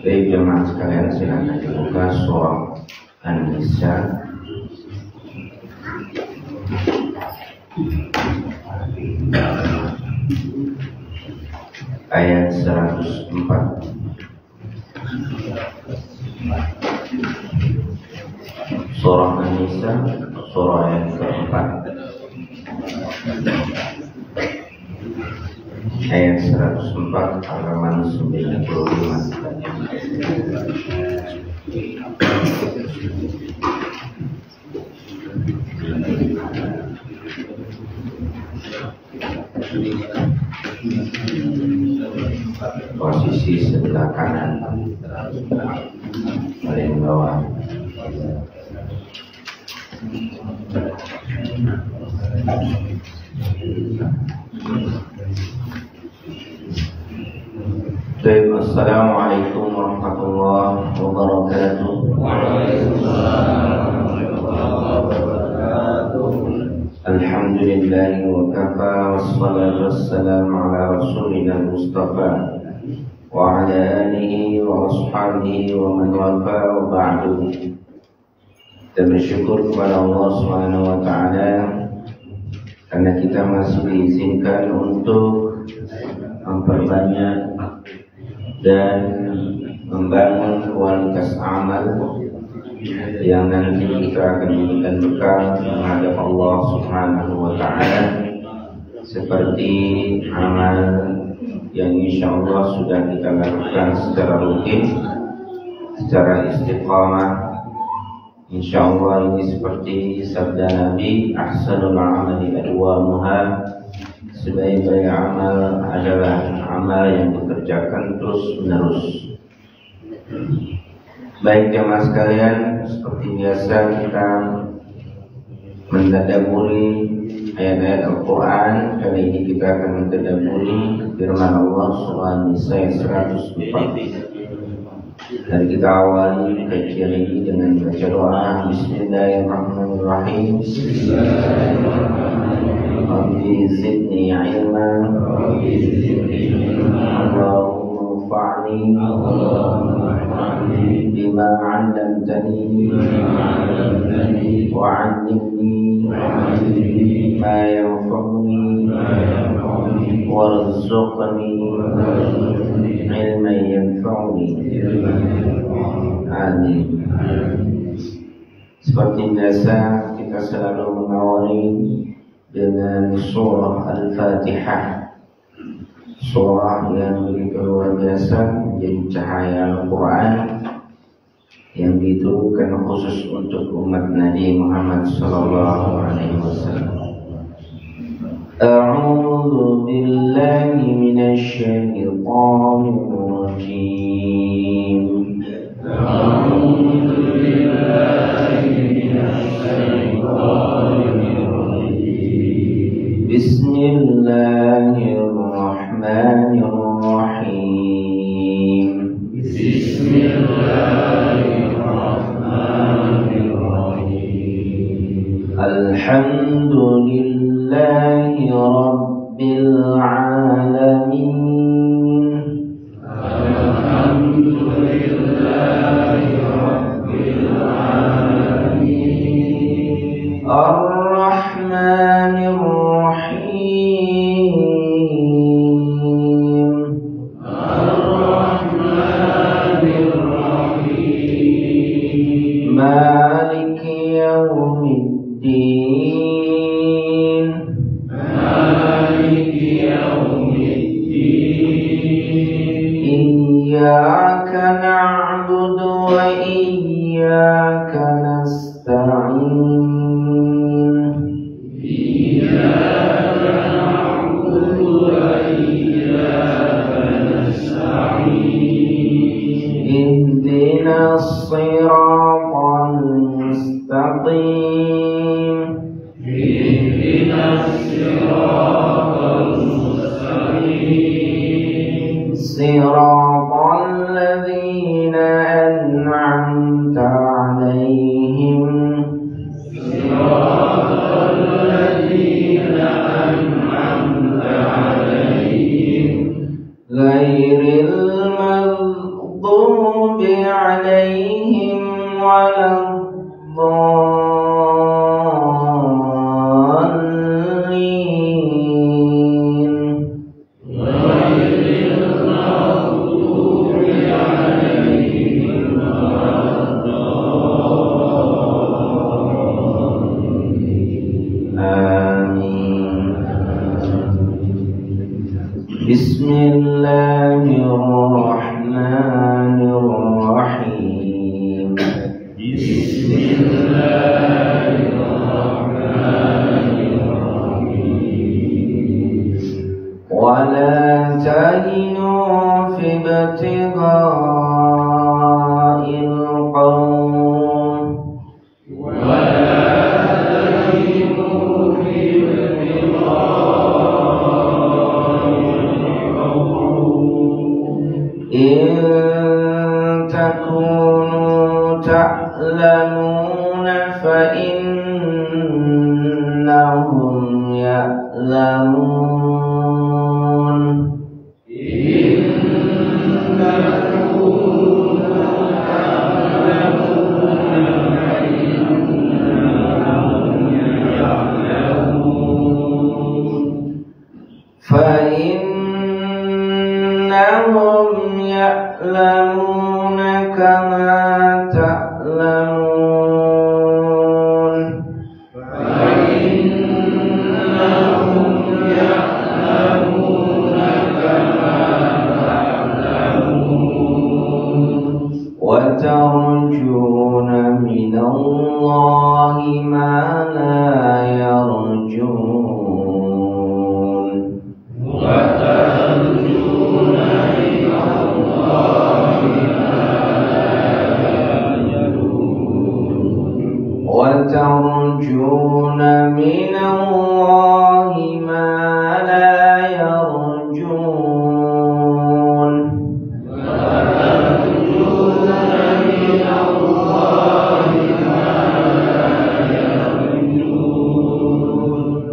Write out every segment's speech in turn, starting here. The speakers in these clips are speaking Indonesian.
Baik jemaah sekalian, silakan dibuka surah An-Nisa ayat 104. Surah An-Nisa, surah yang keempat, ayat 104 halaman 95. Posisi sebelah kanan paling bawah. Assalamualaikum warahmatullahi wabarakatuh. Alhamdulillah wa kafa, wassalatu wassalamu ala rasulina mustafa wa ala alihi wa ashabihi wa man wafa wa ba'du. Kita bersyukur kepada Allah Subhanahu wa ta'ala karena kita masih diizinkan untuk memperbanyak dan membangun kualitas amal yang nanti kita akan memberikan bekal menghadap Allah Subhanahu wa ta'ala, seperti amal yang insya Allah sudah kita lakukan secara rutin, secara istiqamah. Insya Allah ini seperti sabda Nabi, ahsanul amali adwamuha, sebaik-baik amal adalah amal yang dikerjakan terus menerus. Baik jemaah sekalian, seperti biasa kita mentadabburi ayat-ayat Al-Quran. Kali ini kita akan mentadabburi firman Allah surah An-Nisa 104. Dan kita awali kajian ini dengan baca doa. Bismillahirrahmanirrahim. Rabbi zidni ilma, Allahumma anfa'ni bima 'allamtani wa 'allimni ma yanfa'uni warzuqni ilman yanfa'uni. Amin. Seperti biasa kita selalu mengawali dengan surah Al-Fatihah, surah yang begitu luar biasa, menjadi cahaya Al-Quran yang ditujukan khusus untuk umat Nabi Muhammad SAW. A'udzu billahi minasyaitonir rajim. A'udzu billahi minasyaitonir rajim. Bismillahirrahmanirrahim. Bismillahirrahmanirrahim. Alhamdulillahi rabbil alamin. Alhamdulillahi rabbil alamin. Ar-Rahmanir Rahim. Ar-Rahmanir Rahim. Maliki yaumiddin. Maliki yaumiddin. Iyyaka na'budu wa iyyaka nasta'in. Iyyaka صراط الذين أنعمت عليهم غير المغضوب عليهم ولا بسم الله الرحمن الرحيم بسم الله الرحمن الرحيم ولا تهنوا في ابتغاء القوم إن تكونوا تعلمون فإنهم يعلمون فإنهم يعلمون كما تعلمون وترجون من الله ما لا يرجون وترجون من الله ما لا يرجون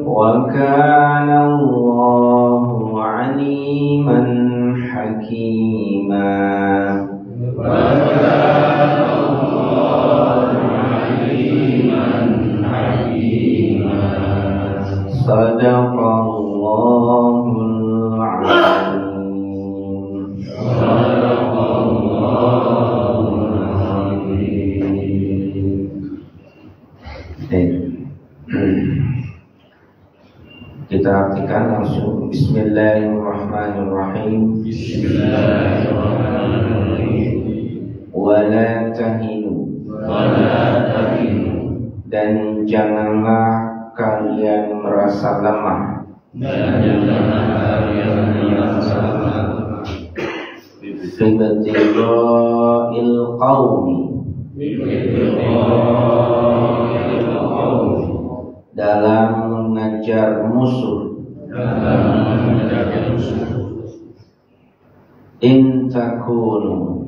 وكان الله عليما حكيما صدق الله العظيم. صدق الله العظيم. Kita artikan langsung. Bismillahirrahmanirrahim. Bismillahirrahmanirrahim. Wala tahinu. Wala tahinu. Dan janganlah kalian merasa lemah. Fibtighail qaumi. Dalam mengejar musuh. In takunu.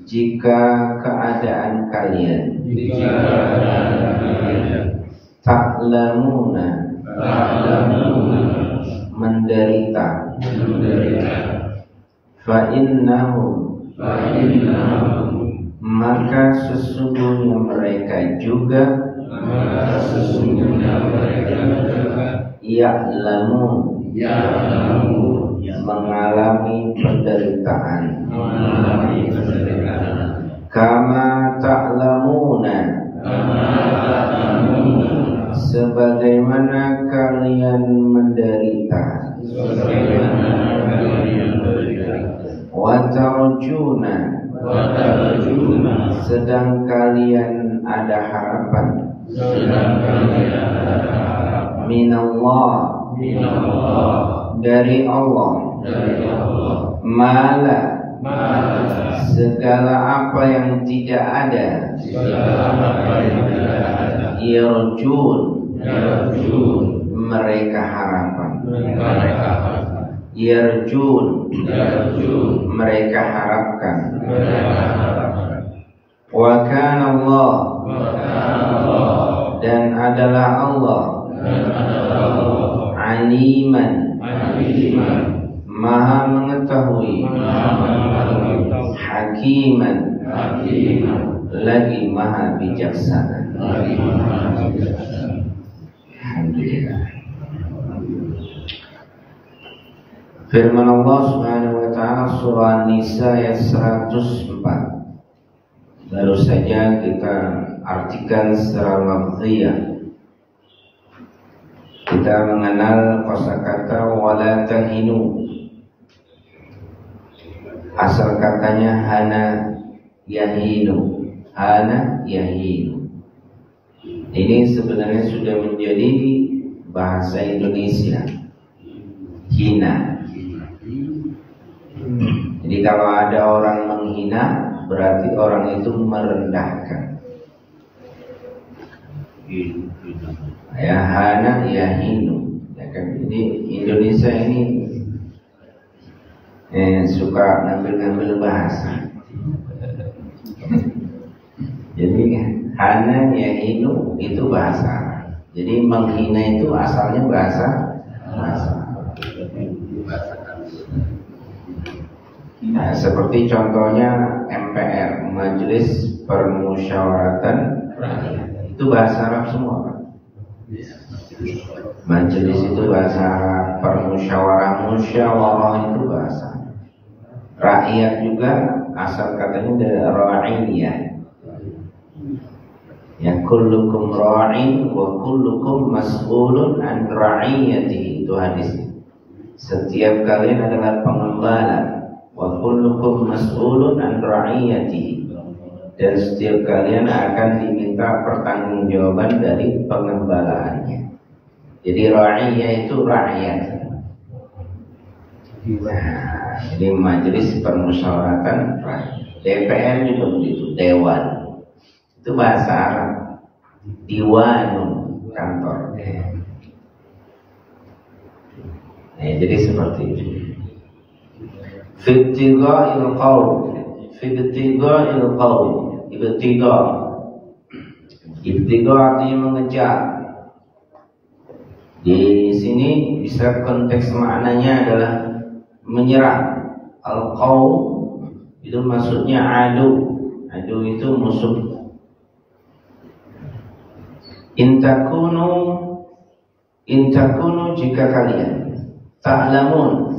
Jika keadaan kalian ta'lamuna menderita fa'innahum maka sesungguhnya mereka juga ya'lamun mengalami penderitaan kama ta'lamuna sebagaimana kalian menderita wa tarjuna sedang kalian ada harapan minallah dari Allah mala segala apa yang tidak ada yarjun mereka harapan. Yarjun mereka harapkan. Wa kana Allah dan adalah Allah aliman maha mengetahui, hakiman lagi maha bijaksana. Alhamdulillah. Firman Allah Subhanahu wa taala surah An-Nisa ayat 104. Baru saja kita artikan secara lafziyah. Kita mengenal kosakata wala tahinu. Asal katanya hana yahinu. Hana yahinu. Ini sebenarnya sudah menjadi bahasa Indonesia. Hina. Jadi kalau ada orang menghina, berarti orang itu merendahkan. Ya hana yahinu. Ya kan? Jadi Indonesia ini suka ngambil bahasa. Jadi hana yahinu itu bahasa. Jadi menghina itu asalnya bahasa. Nah, seperti contohnya MPR, Majelis Permusyawaratan Rakyat. Itu bahasa Arab semua, Pak. Majelis itu bahasa Arab, permusyawarah itu bahasa. Rakyat juga asal katanya dari ra'iyah. Ya kullukum ra'in wa kullukum mas'ulun an ra'iyatihi, itu hadis. Setiap kalian adalah pengembala. Wa kullukum mas'ulun an ra'iyatihi, dan setiap kalian akan diminta pertanggungjawaban dari pengembalaannya. Jadi ra'iyah itu rakyat. Nah, jadi majelis permusyawaratan rakyat. DPR juga begitu, dewan. Itu bahasa Arab. Diwanun, kantor. Nah, jadi seperti itu. Fibtiga'il qawl. Fibtiga'il qawl. Ibtiga artinya mengejar. Di sini bisa konteks maknanya adalah menyerang. Al-qawl itu maksudnya adu. Adu itu musuh. Intakunu jika kalian ta'lamun.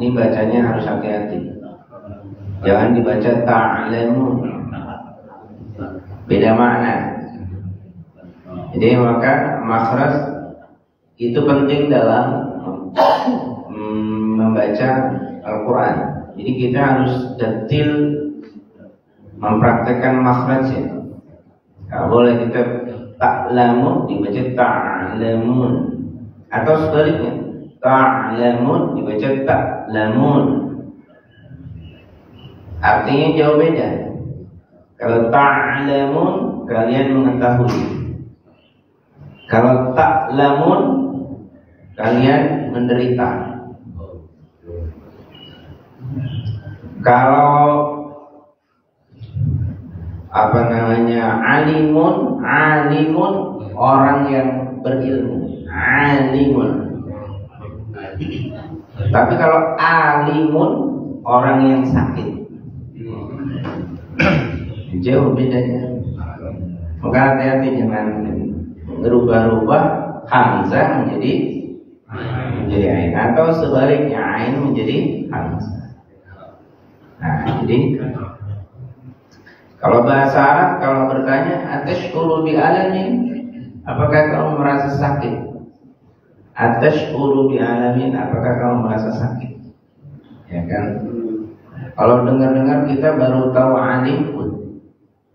Ini bacanya harus hati-hati. Jangan dibaca ta'lamun. Beda makna. Jadi maka makhraj itu penting dalam membaca Al-Quran. Jadi kita harus detail mempraktekkan makhrajnya. Kalau boleh kita ta'lamun dibaca ta'lamun, atau sebaliknya ta'lamun dibaca ta'lamun. Artinya jauh beda. Kalau ta'lamun kalian mengetahui. Kalau ta'lamun kalian menderita. Kalau alimun orang yang berilmu, alimun. Tapi kalau alimun orang yang sakit, jauh bedanya. Maka hati-hati jangan berubah-ubah hamzah menjadi ain, atau sebaliknya ain menjadi hamzah. Nah, jadi kalau bahasa Arab, kalau bertanya atashkuru bi alamin, apakah kamu merasa sakit? Atashkuru bi alamin, apakah kamu merasa sakit? Ya kan? Kalau dengar-dengar kita baru tahu alim,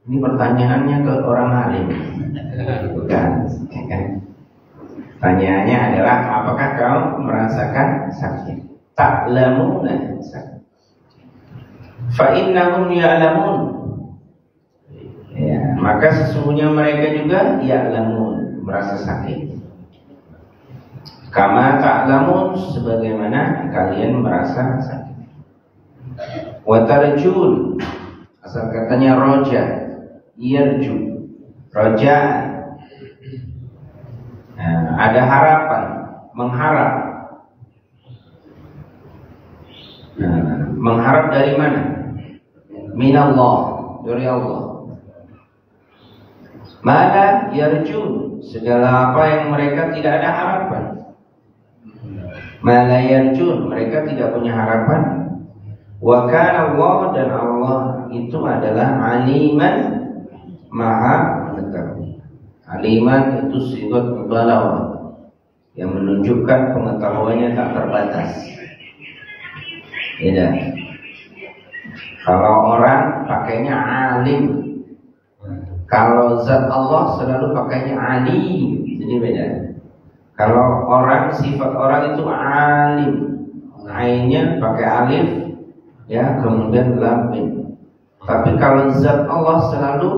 ini pertanyaannya ke orang alim. Bukan, ya kan? Pertanyaannya adalah apakah kamu merasakan sakit? Ta'lamuna sakit. Fa innahum ya'lamun. Ya, maka sesungguhnya mereka juga ya'lamun, merasa sakit. Kama ta'lamun, sebagaimana kalian merasa sakit. Wa tarjun, asal katanya roja, yarju, roja. Nah, ada harapan, mengharap. Nah, mengharap dari mana? Minallah, dari Allah. Maka yarjun, segala apa yang mereka tidak ada harapan. Mala yarjun, mereka tidak punya harapan. Wa kana Allah, dan Allah itu adalah aliman, maha mengetahui. Aliman itu sifat mubalaghah yang menunjukkan pengetahuannya tak terbatas. Ya. Kalau orang pakainya alim, kalau zat Allah selalu pakainya alim, jadi beda. Kalau orang, sifat orang itu alim, ainnya pakai alif, ya, kemudian lam mim. Tapi kalau zat Allah selalu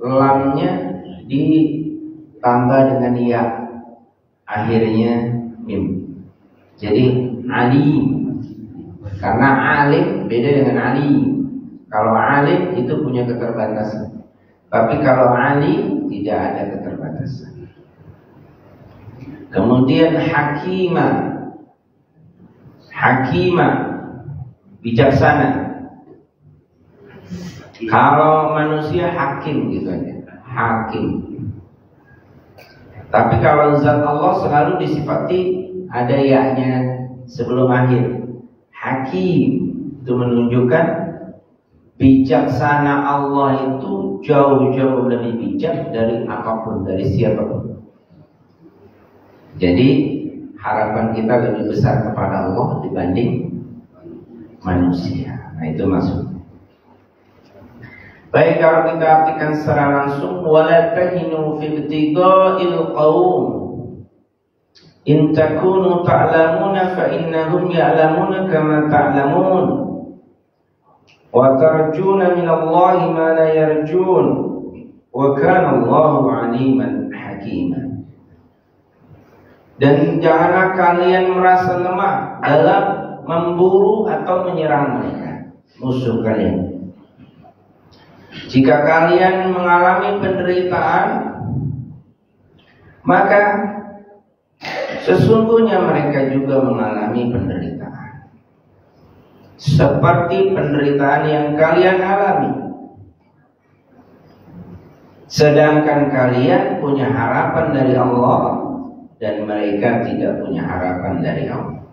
lamnya ditambah dengan ya, akhirnya mim. Jadi alim. Karena alim beda dengan alim. Kalau alim itu punya keterbatasan. Tapi kalau alim tidak ada keterbatasan. Kemudian hakimah, bijaksana. Kalau manusia hakim gitu aja, hakim. Tapi kalau zat Allah selalu disifati ada ya-nya sebelum akhir. Hakim itu menunjukkan bijaksana Allah itu jauh-jauh lebih bijak dari apapun, dari siapapun. Jadi harapan kita lebih besar kepada Allah dibanding manusia. Nah, itu maksudnya. Baik, kalau kita artikan secara langsung, wala tahinu fi ibtigha'il qaum in takunu ta'lamuna fa innahum ya'lamuna kama ta'lamun wa tarjuna min Allahi ma la yarjun wa kana Allahu 'aliman hakima. Dan janganlah kalian merasa lemah dalam memburu atau menyerang mereka, musuh kalian. Jika kalian mengalami penderitaan, maka sesungguhnya mereka juga mengalami penderitaan seperti penderitaan yang kalian alami. Sedangkan kalian punya harapan dari Allah dan mereka tidak punya harapan dari Allah.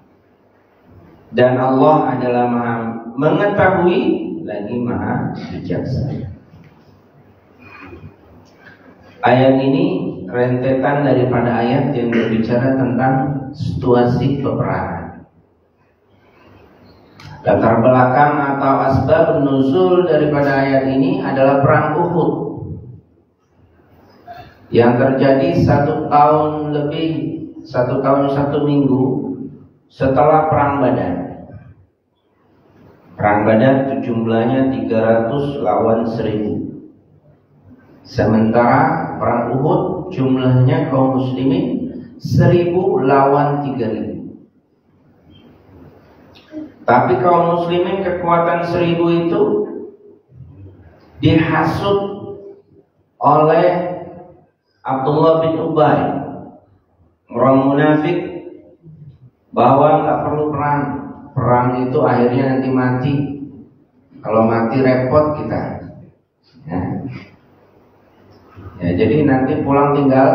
Dan Allah adalah Maha mengetahui lagi Maha bijaksana. Ayat ini rentetan daripada ayat yang berbicara tentang situasi peperangan. Latar belakang atau asbab nuzul daripada ayat ini adalah perang Uhud yang terjadi 1 tahun lebih, 1 tahun 1 minggu setelah perang Badar. Perang Badar itu jumlahnya 300 lawan 1000. Sementara perang Uhud jumlahnya kaum muslimin 1000 lawan 3000. Tapi kaum muslimin kekuatan 1000 itu dihasut oleh Abdullah bin Ubay, orang munafik, bahwa nggak perlu perang. Perang itu akhirnya nanti mati. Kalau mati repot kita. Ya, jadi nanti pulang tinggal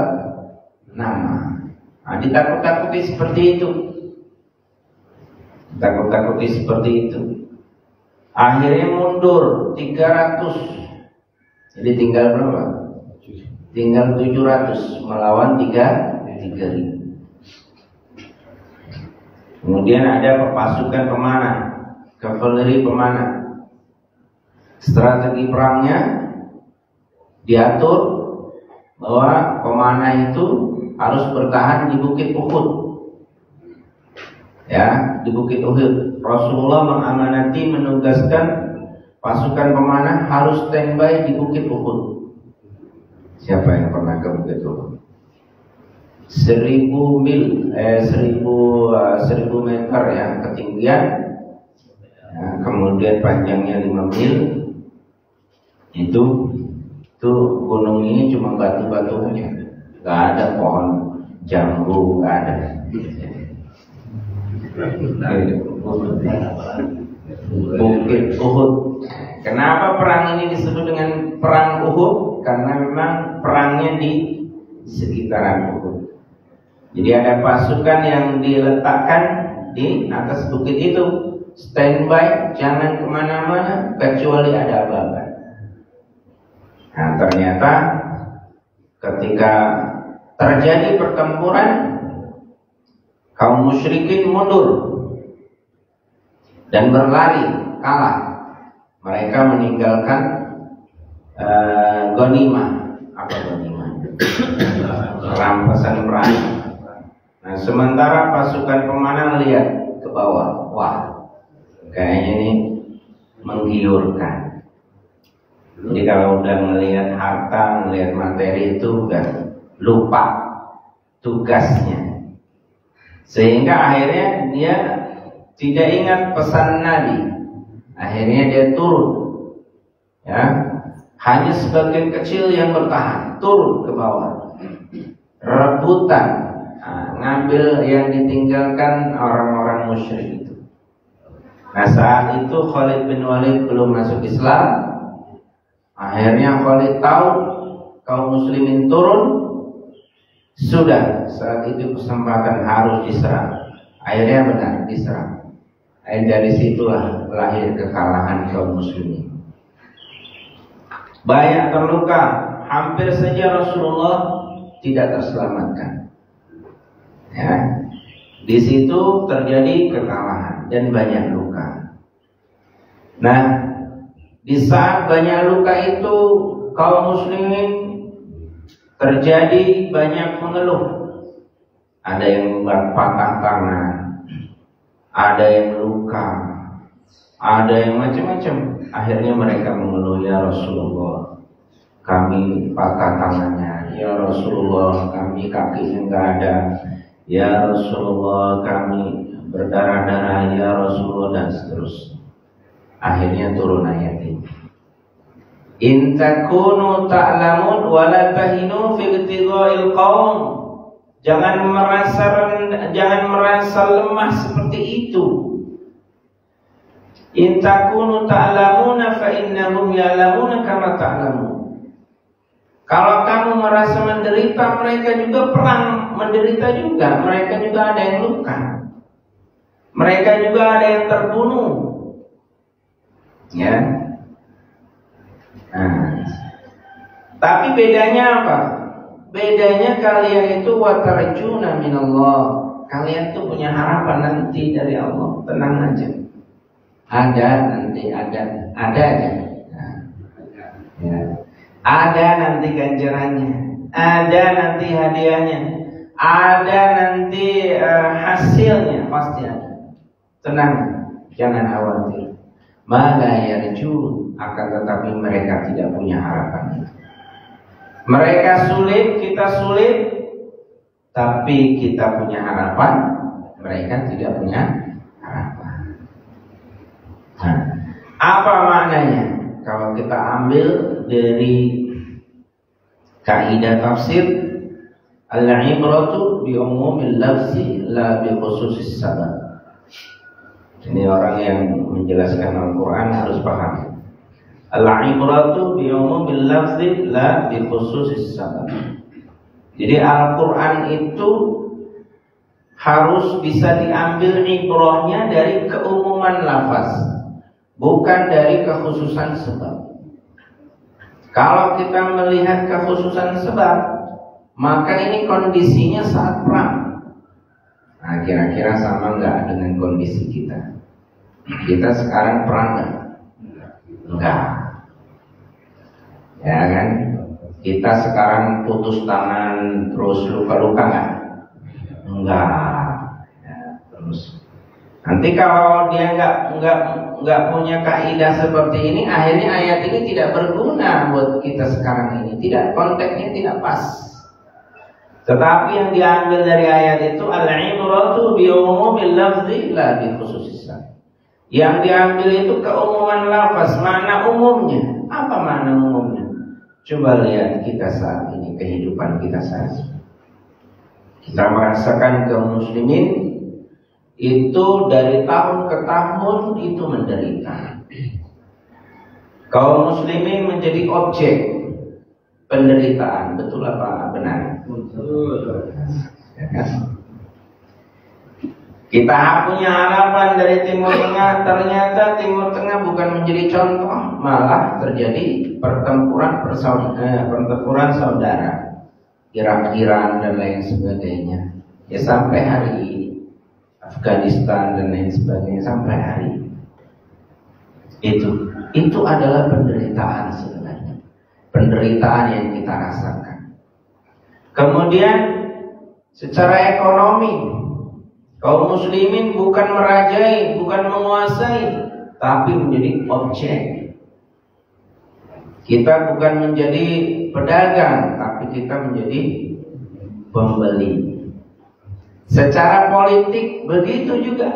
nama. Nah, ditakut-takuti seperti itu. Takut-takuti seperti itu. Akhirnya mundur 300. Jadi tinggal berapa? Tinggal 700 melawan 3.000. Kemudian ada pasukan pemanah, kavaleri pemanah. Strategi perangnya diatur bahwa pemanah itu harus bertahan di Bukit Uhud. Ya, di Bukit Uhud. Rasulullah mengamanati, menugaskan pasukan pemanah harus standby di Bukit Uhud. Siapa yang pernah ke Bukit Uhud? 1000 mil, 1000 meter ya ketinggian, ya, kemudian panjangnya 5 mil. Itu gunung ini cuma batu-batu aja, nggak ada pohon jambu, nggak ada. Bukit Uhud. Kenapa perang ini disebut dengan perang Uhud? Karena memang perangnya di sekitaran Uhud. Jadi ada pasukan yang diletakkan di atas bukit itu, standby, jangan kemana-mana kecuali ada apa-apa. Nah, ternyata ketika terjadi pertempuran, kaum musyrikin mundur dan berlari, kalah. Mereka meninggalkan ghanimah. Apa ghanimah? Rampasan perang. Nah, sementara pasukan pemenang lihat ke bawah, wah, kayaknya ini menggiurkan. Jadi kalau udah melihat harta, melihat materi itu udah lupa tugasnya. Sehingga akhirnya dia tidak ingat pesan Nabi. Akhirnya dia turun. Ya, hanya sebagian kecil yang bertahan, turun ke bawah. Rebutan, ngambil yang ditinggalkan orang-orang musyrik itu. Nah, saat itu Khalid bin Walid belum masuk Islam. Akhirnya Khalid tahu kaum muslimin turun. Sudah, saat itu kesempatan harus diserang. Akhirnya benar diserang. Dari situlah lahir kekalahan kaum muslimin. Banyak terluka, hampir saja Rasulullah tidak terselamatkan. Ya, di situ terjadi kekalahan dan banyak luka. Nah, di saat banyak luka itu kaum muslimin terjadi banyak mengeluh. Ada yang patah tangan, ada yang luka, ada yang macam-macam. Akhirnya mereka mengeluh, ya Rasulullah, kami patah tangannya. Ya Rasulullah, kami kakinya enggak ada. Ya Rasulullah, kami berdarah-darah. Ya Rasulullah, dan seterusnya. Akhirnya turun ayat ini. In takunu ta'lamun wa la tahinu fi ibtigha'il qaum. Jangan merasa lemah seperti itu. In takunu ta'lamuna fa innahum ya'lamuna kama ta'lamun. Kalau kamu merasa menderita, mereka juga perang menderita juga. Mereka juga ada yang luka. Mereka juga ada yang terbunuh. Ya. Nah, tapi bedanya apa? Bedanya kalian itu watarjuna minallah. Kalian tuh punya harapan nanti dari Allah. Tenang aja. Ada nanti, ada aja. Nah, ya. Ada nanti ganjarannya, ada nanti hadiahnya, ada nanti hasilnya, pasti ada. Tenang, jangan khawatir. Mala yarjun, akan tetapi mereka tidak punya harapan. Mereka sulit, kita sulit, tapi kita punya harapan. Mereka tidak punya harapan. Nah, apa maknanya? Kalau kita ambil dari kaidah tafsir, al-ibratu bi umumil lafzi la bi khususis sabab. Ini orang yang menjelaskan Al-Quran harus paham. Al-ibratu bi umumil lafzi la bi khususis sabab. Jadi Al-Quran itu harus bisa diambil ibrahnya dari keumuman lafaz, bukan dari kekhususan sebab. Kalau kita melihat kekhususan sebab, maka ini kondisinya saat perang. Nah, kira-kira sama nggak dengan kondisi kita? Kita sekarang perang nggak? Enggak. Ya kan? Kita sekarang putus tangan terus luka-luka nggak? Enggak. Ya, terus. Nanti kalau dia nggak punya kaidah seperti ini, akhirnya ayat ini tidak berguna buat kita sekarang ini. Tidak, konteksnya tidak pas. Tetapi yang diambil dari ayat itu al-ibratu bi umumil lafzi la bi khususis sabab. Yang diambil itu keumuman lafaz, makna umumnya. Apa makna umumnya? Coba lihat kita saat ini, kehidupan kita saat ini. Kita merasakan kaum muslimin itu dari tahun ke tahun itu menderita. Kaum muslimin menjadi objek penderitaan. Betul apa benar? Betul. Ya kan? Kita punya harapan dari Timur Tengah, ternyata Timur Tengah bukan menjadi contoh, malah terjadi pertempuran saudara, Irak-Iran dan lain sebagainya. Ya sampai hari ini, Afghanistan dan lain sebagainya sampai hari ini. Itu adalah penderitaan sebenarnya, penderitaan yang kita rasakan. Kemudian secara ekonomi, kaum muslimin bukan merajai, bukan menguasai, tapi menjadi objek. Kita bukan menjadi pedagang, tapi kita menjadi pembeli. Secara politik begitu juga.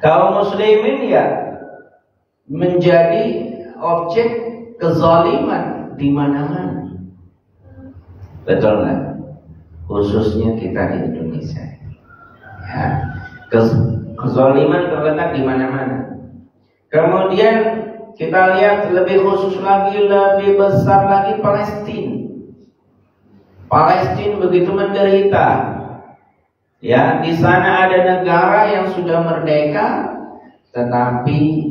Kaum muslimin ya menjadi objek kezaliman di mana-mana. Betul nggak? Khususnya kita di Indonesia. Ya, kezaliman terletak di mana-mana. Kemudian kita lihat lebih khusus lagi, lebih besar lagi Palestina. Palestina begitu menderita. Ya, di sana ada negara yang sudah merdeka, tetapi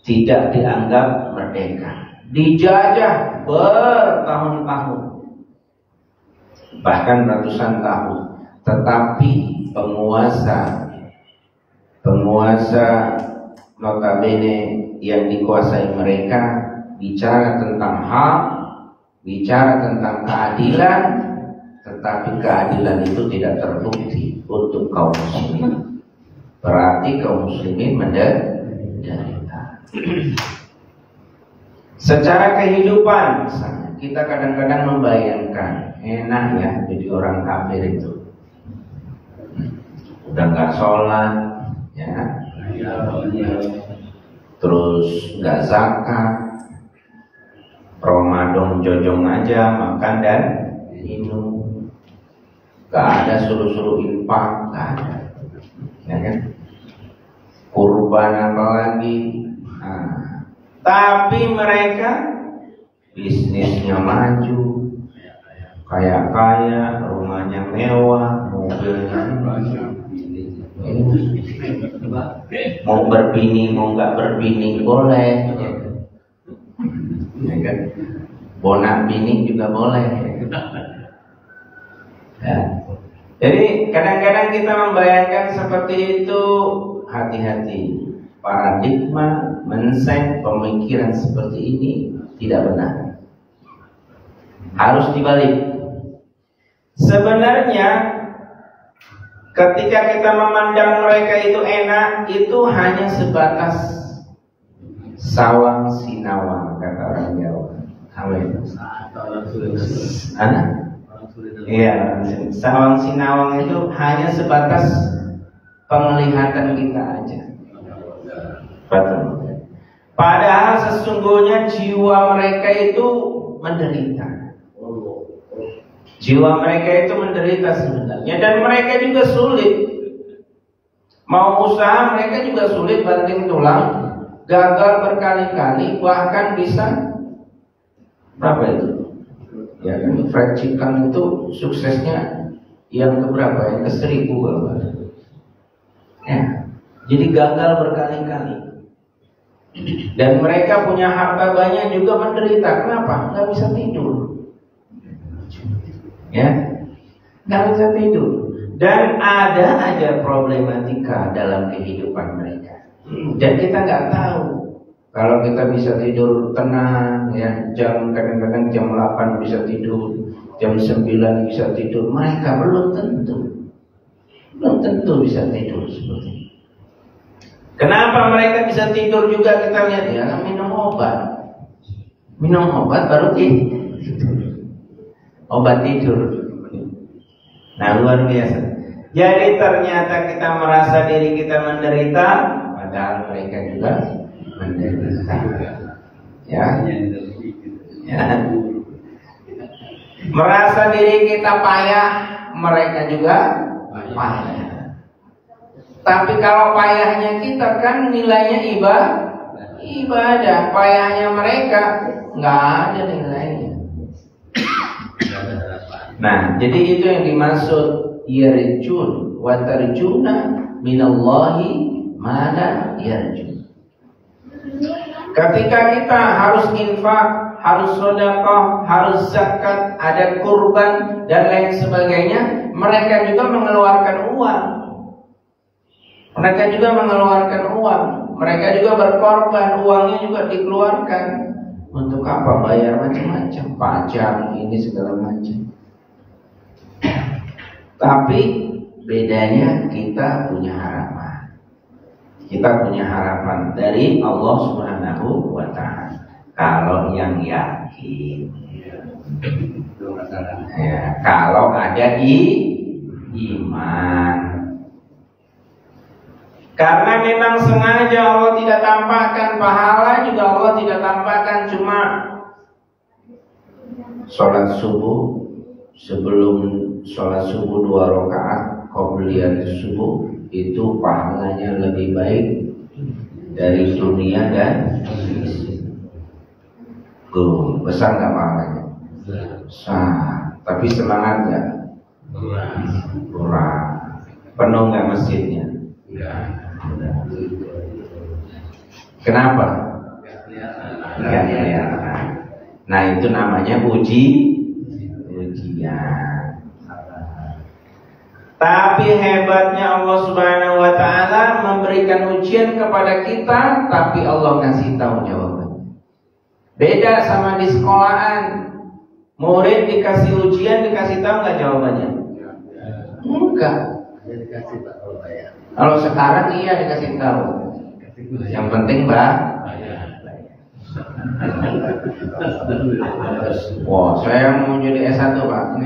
tidak dianggap merdeka. Dijajah bertahun-tahun, bahkan ratusan tahun. Tetapi penguasa notabene yang dikuasai mereka bicara tentang hak, bicara tentang keadilan, tetapi keadilan itu tidak terbukti untuk kaum muslimin. Berarti kaum muslimin menderita. Secara kehidupan, misalnya, kita kadang-kadang membayangkan enak ya jadi orang kafir itu. Udah nggak sholat, ya, terus nggak zakat, Ramadan jojong aja makan dan minum, nggak ada suruh-suruh infak, nggak ada, ya kan? Kurban apa lagi? Nah, tapi mereka bisnisnya maju, kaya-kaya, rumahnya mewah, mobilnya banyak. Mau berbini, mau nggak berbini boleh, ya kan? Bonak bini juga boleh. Ya. Jadi kadang-kadang kita membayangkan seperti itu, hati-hati. Paradigma mindset pemikiran seperti ini tidak benar. Harus dibalik. Sebenarnya ketika kita memandang mereka itu enak, itu hanya sebatas sawang sinawang, kata orang Jawa. Iya, sawang sinawang itu hanya sebatas penglihatan kita aja. Betul. Padahal sesungguhnya jiwa mereka itu menderita. Jiwa mereka itu menderita sebenarnya, dan mereka juga sulit. Mau usaha mereka juga sulit, banting tulang, gagal berkali-kali, bahkan bisa berapa itu? Ya kan, fried chicken itu suksesnya yang keberapa? Yang ke-1000 kalau ya. Jadi gagal berkali-kali. Dan mereka punya harta banyak juga menderita. Kenapa? Nggak bisa tidur. Ya, nggak bisa tidur. Dan ada aja problematika dalam kehidupan mereka. Dan kita nggak tahu. Kalau kita bisa tidur tenang, ya, kadang-kadang jam 8 bisa tidur, jam 9 bisa tidur, mereka belum tentu bisa tidur seperti itu. Kenapa mereka bisa tidur juga? Kita lihat ya, minum obat baru tidur. obat tidur. Nah, luar biasa. Jadi ternyata kita merasa diri kita menderita, padahal mereka juga menderita. Ya. Merasa diri kita payah, mereka juga payah. Tapi kalau payahnya kita kan nilainya ibadah, payahnya mereka nggak ada nilainya. Nah, jadi itu yang dimaksud yarjun wa tarjuna minallahi ma la yarjun. Ketika kita harus infak, harus sedekah, harus zakat, ada kurban dan lain sebagainya, mereka juga mengeluarkan uang. Mereka juga mengeluarkan uang. Mereka juga berkorban, uangnya juga dikeluarkan. Untuk apa? Bayar macam-macam, pajak, ini segala macam. Tapi bedanya kita punya harapan. Kita punya harapan dari Allah Subhanahu wa ta'ala. Kalau yang yakin, ya, kalau ada iman. Karena memang sengaja Allah tidak tampakkan pahala, juga Allah tidak tampakkan, cuma sholat subuh, sebelum sholat subuh 2 rakaat qobliyah subuh itu pahalanya lebih baik dari dunia dan isi. Besar nggak pahalanya? Besar. Tapi semangat nggak? Kurang. Penuh nggak masjidnya? Kenapa? Nggak kelihatan. Nah, itu namanya ujian. Tapi hebatnya Allah Subhanahu wa ta'ala memberikan ujian kepada kita, tapi Allah ngasih tahu jawabannya. Beda sama di sekolahan. Murid dikasih ujian, dikasih tahu nggak jawabannya? Enggak. Kalau sekarang iya dikasih tahu. Yang penting wah, saya mau jadi S1 Pak.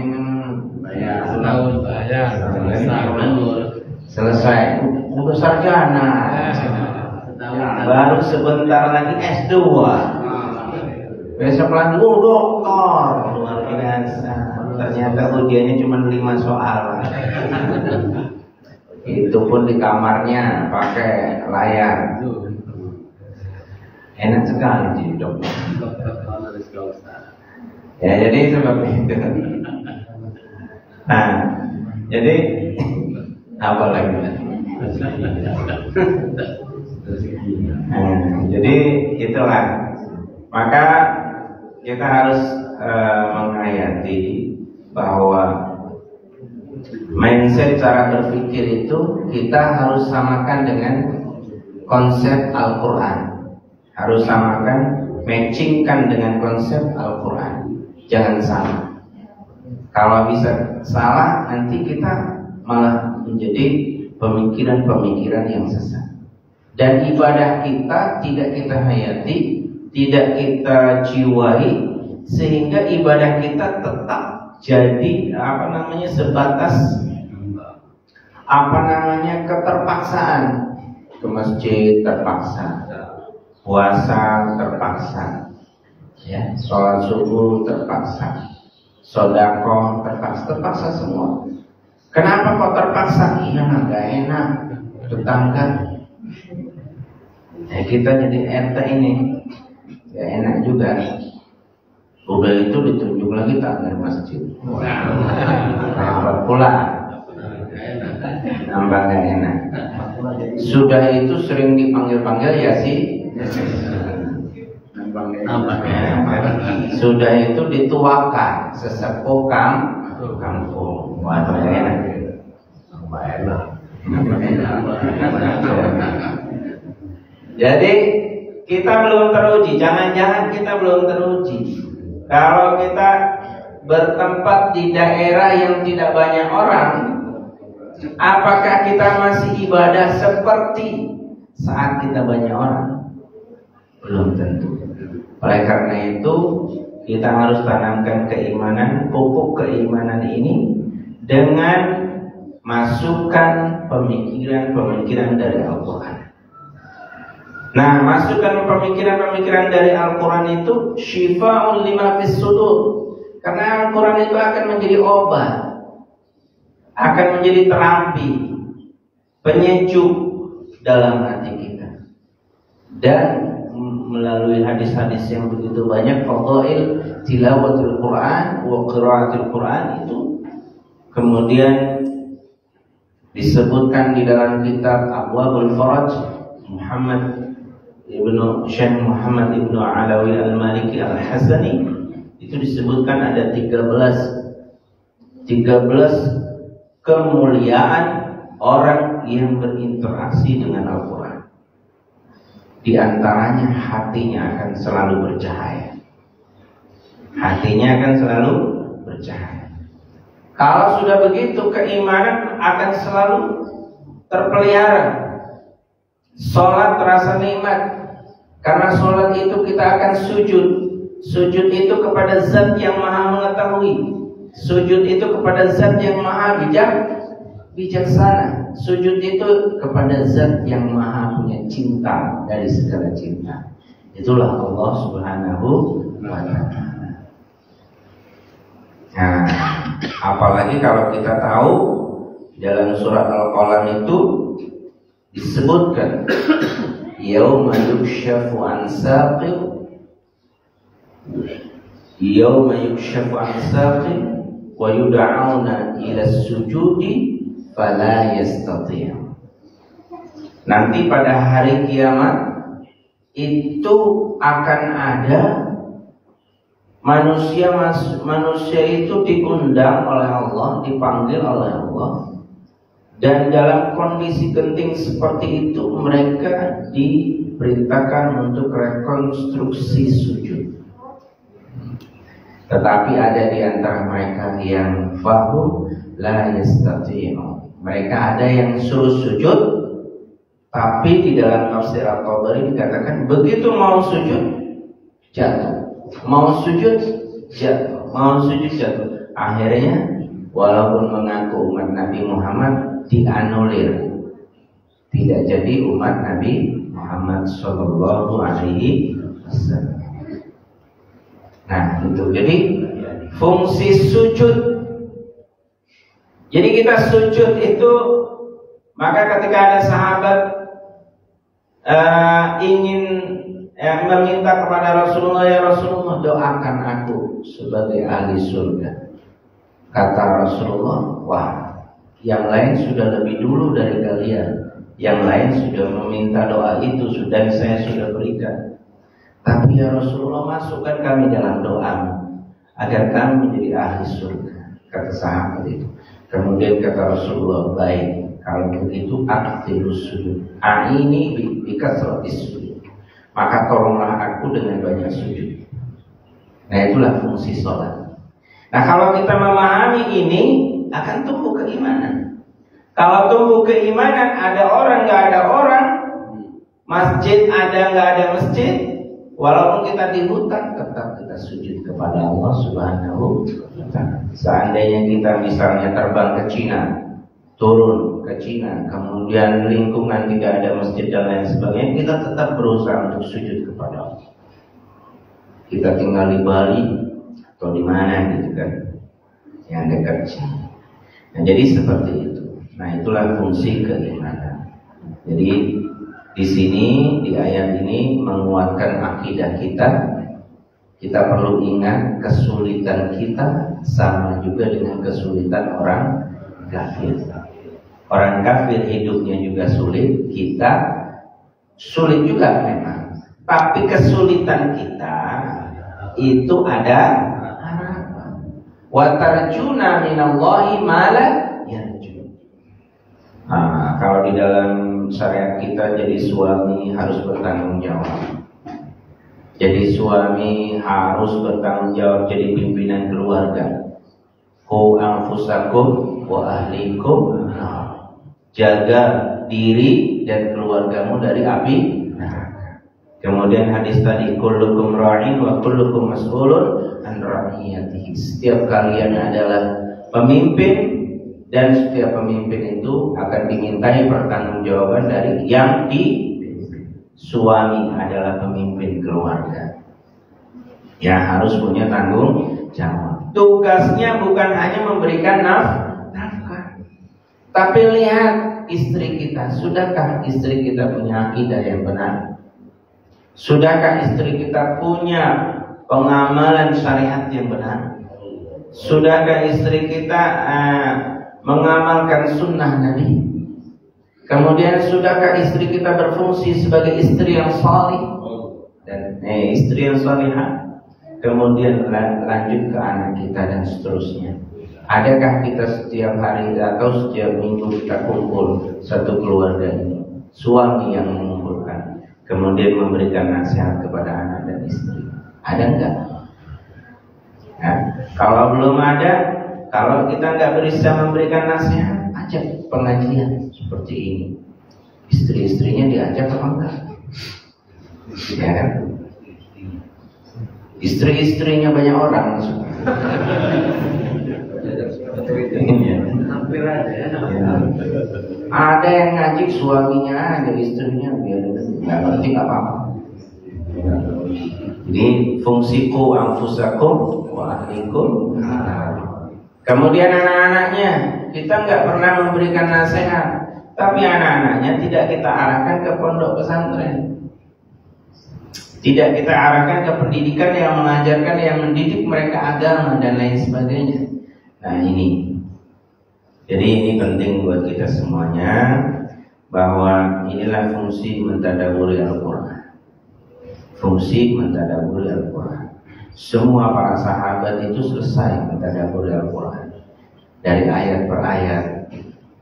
Selesai. Udah sarjana. Baru sebentar lagi S2. Besok lagi doktor. Luar biasa. Ternyata ujiannya cuma 5 soal. Itu pun di kamarnya pakai layar. Enak sekali jadi dokter. Ya, jadi seperti itu. Nah, jadi apa lagi? Jadi itulah. Maka kita harus menghayati bahwa mindset cara berpikir itu kita harus samakan dengan konsep Al-Quran. Harus samakan, matchingkan dengan konsep Al-Quran. Jangan sama. Kalau bisa salah, nanti kita malah menjadi pemikiran-pemikiran yang sesat. Dan ibadah kita tidak kita hayati, tidak kita jiwai, sehingga ibadah kita tetap jadi sebatas keterpaksaan. Ke masjid terpaksa, puasa terpaksa, ya, sholat subuh terpaksa, sedekah terpaksa semua. Kenapa kok terpaksa? Iya, nggak enak tetangga. Kita jadi RT ini nggak enak juga. Udah itu ditunjuk lagi takmir masjid. Repot pula. Nambah nggak enak. Sudah itu sering dipanggil-panggil ya sih. Sudah itu dituakan sesepuh kampung. Waduh, nggak enak. Jadi kita belum teruji. Jangan-jangan kita belum teruji. Kalau kita bertempat di daerah yang tidak banyak orang, apakah kita masih ibadah seperti saat kita banyak orang? Belum tentu. Oleh karena itu, kita harus tanamkan keimanan, pupuk keimanan ini dengan masukkan pemikiran-pemikiran dari Al-Quran. Nah, masukkan pemikiran-pemikiran dari Al-Quran itu syifa'un lima fis sudur. Karena Al-Quran itu akan menjadi obat, akan menjadi terapi, penyejuk dalam hati kita. Dan melalui hadis-hadis yang begitu banyak, fadhail tilawatul Quran wa qiraatul Quran, itu kemudian disebutkan di dalam kitab Abwabul Faraj Syekh Muhammad ibnu Alawi al-Maliki al-Hasani. Itu disebutkan ada 13 kemuliaan orang yang berinteraksi dengan Al-Quran. Di antaranya hatinya akan selalu bercahaya. Hatinya akan selalu bercahaya. Kalau sudah begitu, keimanan akan selalu terpelihara. Sholat terasa nikmat, karena sholat itu kita akan sujud. Sujud itu kepada Zat yang Maha Mengetahui. Sujud itu kepada Zat yang Maha bijaksana. Sujud itu kepada Zat yang Maha punya cinta dari segala cinta. Itulah Allah Subhanahu wa Ta'ala. Nah, apalagi kalau kita tahu dalam surat Al-Qalam itu disebutkan yauma yukshafu an saqin wa yud'auna ila sujudi fala yastati'. Nanti pada hari kiamat itu akan ada manusia itu diundang oleh Allah, dipanggil oleh Allah, dan dalam kondisi genting seperti itu mereka diperintahkan untuk rekonstruksi sujud. Tetapi ada di antara mereka yang fahum la yastati'un. Mereka ada yang suruh sujud, tapi di dalam tafsir At-Tabari dikatakan begitu mau sujud jatuh. Mau sujud jatuh, mau sujud jatuh. Akhirnya walaupun mengaku umat Nabi Muhammad, dianulir, tidak jadi umat Nabi Muhammad Sallallahu Alaihi Wasallam. Nah itu, jadi fungsi sujud. Jadi kita sujud itu, maka ketika ada sahabat ingin meminta kepada Rasulullah, ya Rasulullah doakan aku sebagai ahli surga. Kata Rasulullah, wah, yang lain sudah lebih dulu dari kalian. Yang lain sudah meminta doa itu, sudah saya sudah berikan. Tapi ya Rasulullah, masukkan kami dalam doamu agar kami menjadi ahli surga. Kata sahabat itu. Kemudian kata Rasulullah, baik, kalau begitu aktifus sujud. Ini bikasratis sujud. Maka tolonglah aku dengan banyak sujud. Nah itulah fungsi sholat. Nah kalau kita memahami ini, akan tumbuh keimanan. Kalau tumbuh keimanan, ada orang nggak ada orang, masjid ada nggak ada masjid, walaupun kita di hutan, tetap kita sujud kepada Allah Subhanahu wa Ta'ala. Seandainya kita misalnya terbang ke Cina, turun ke Cina, kemudian lingkungan tidak ada masjid dan lain sebagainya, kita tetap berusaha untuk sujud kepada Allah. Kita tinggal di Bali atau di mana gitu kan, yang dekat sini. Nah jadi seperti itu. Nah itulah fungsi keimanan. Jadi di sini, di ayat ini menguatkan akidah kita. Kita perlu ingat kesulitan kita sama juga dengan kesulitan orang kafir. Orang kafir hidupnya juga sulit, kita sulit juga memang. Tapi kesulitan kita itu ada harapan. Wa tarjuna minallahi ma la yarjun. Nah, kalau di dalam syariat kita jadi suami harus bertanggung jawab. Jadi suami harus bertanggung jawab jadi pimpinan keluarga. Qu anfusakum wa ahlikum. Jaga diri dan keluargamu dari api neraka. Kemudian hadis tadi, kullukum ra'in wa kullukum mas'ulun an ra'iyatihi. Setiap kalian adalah pemimpin dan setiap pemimpin itu akan dimintai pertanggungjawaban dari yang suami adalah pemimpin keluarga. Ya harus punya tanggung jawab. Tugasnya bukan hanya memberikan nafkah, tapi lihat istri kita. Sudahkah istri kita punya akidah yang benar? Sudahkah istri kita punya pengamalan syariat yang benar? Sudahkah istri kita mengamalkan sunnah Nabi? Kemudian sudahkah istri kita berfungsi sebagai istri yang salih dan istri yang salihah? Kemudian lanjut ke anak kita dan seterusnya. Adakah kita setiap hari atau setiap minggu kita kumpul satu keluarga ini, suami yang mengumpulkan, kemudian memberikan nasihat kepada anak dan istri? Ada enggak? Nah, kalau belum ada, kalau kita enggak bisa memberikan nasihat, ajak pengajian seperti ini. Istri-istrinya diajak apa enggak? Ya kan? Istri-istrinya banyak orang. Hampir aja ya. Ada yang ngaji suaminya, ada istrinya biar nggak ngerti nggak apa-apa. Jadi fungsiku anfusakum wa ahlikum. Kemudian anak-anaknya kita nggak pernah memberikan nasihat, tapi anak-anaknya tidak kita arahkan ke pondok pesantren. Tidak kita arahkan ke pendidikan yang mengajarkan, yang mendidik mereka agama dan lain sebagainya. Nah ini, jadi ini penting buat kita semuanya, bahwa inilah fungsi mentadaburi Al-Quran. Fungsi mentadaburi Al-Quran. Semua para sahabat itu selesai mentadaburi Al-Quran dari ayat per ayat,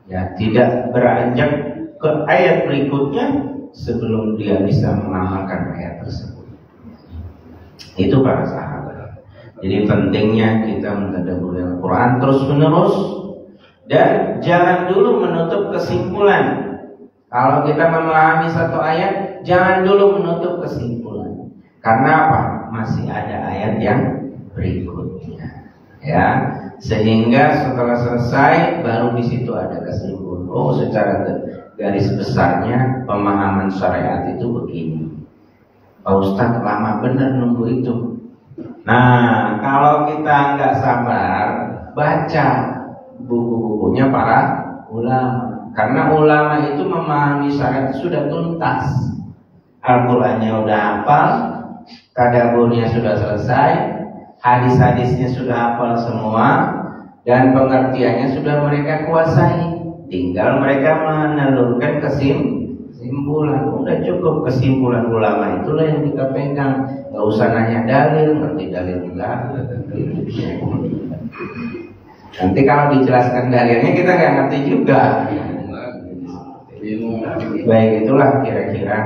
ya tidak beranjak ke ayat berikutnya sebelum dia bisa mengamalkan ayat tersebut. Itu para sahabat. Jadi pentingnya kita mentadabburi Al-Quran terus menerus, dan jangan dulu menutup kesimpulan. Kalau kita memahami satu ayat, jangan dulu menutup kesimpulan. Karena apa? Masih ada ayat yang berikutnya. Ya, sehingga setelah selesai baru di situ ada kesimpulan. Oh, secara garis besarnya pemahaman syariat itu begini. Pak Ustadz lama benar nunggu itu. Nah, kalau kita nggak sabar, baca buku-bukunya para ulama. Karena ulama itu memahami syariat sudah tuntas. Al-Qur'annya udah hafal, tadabburnya sudah selesai, hadis-hadisnya sudah hafal semua, dan pengertiannya sudah mereka kuasai. Tinggal mereka menelurkan kesimpulan. Udah cukup kesimpulan ulama itulah yang kita pegang. Gak usah nanya dalil, ngerti dalil enggak. Nanti kalau dijelaskan dalilnya kita nggak ngerti juga. Baik, itulah kira-kira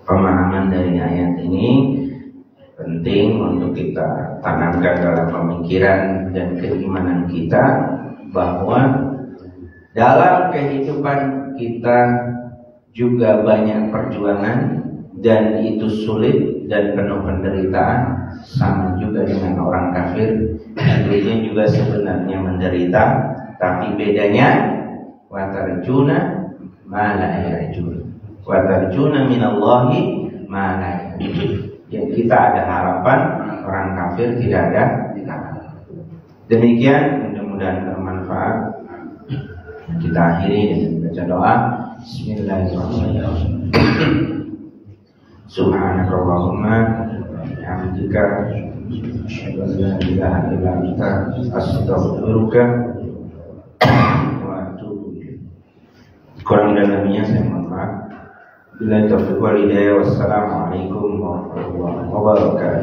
pemahaman dari ayat ini. Penting untuk kita tanamkan dalam pemikiran dan keimanan kita, bahwa dalam kehidupan kita juga banyak perjuangan, dan itu sulit dan penuh penderitaan, sama juga dengan orang kafir. Hidupnya juga sebenarnya menderita, tapi bedanya watarjuna ma la yarjun, watarjuna minallahi ma la yarjun. Ya, kita ada harapan, orang kafir tidak ada. Demikian, mudah-mudahan bermanfaat. Kita akhiri dengan baca doa. Bismillahirrahmanirrahim. Subhanakallahumma bihamdika asyhadu an la ilaha illa anta astaghfiruka wa atubu ilaik. Kurang dan lebihnya saya mohon maaf. Billahi taufiq wal hidayah. Wassalamualaikum warahmatullahi wabarakatuh.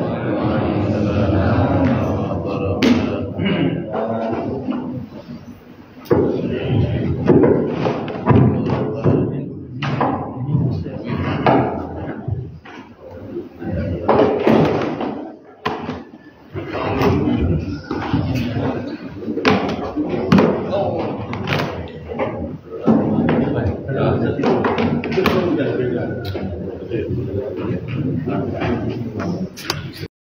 Itu sudah beda.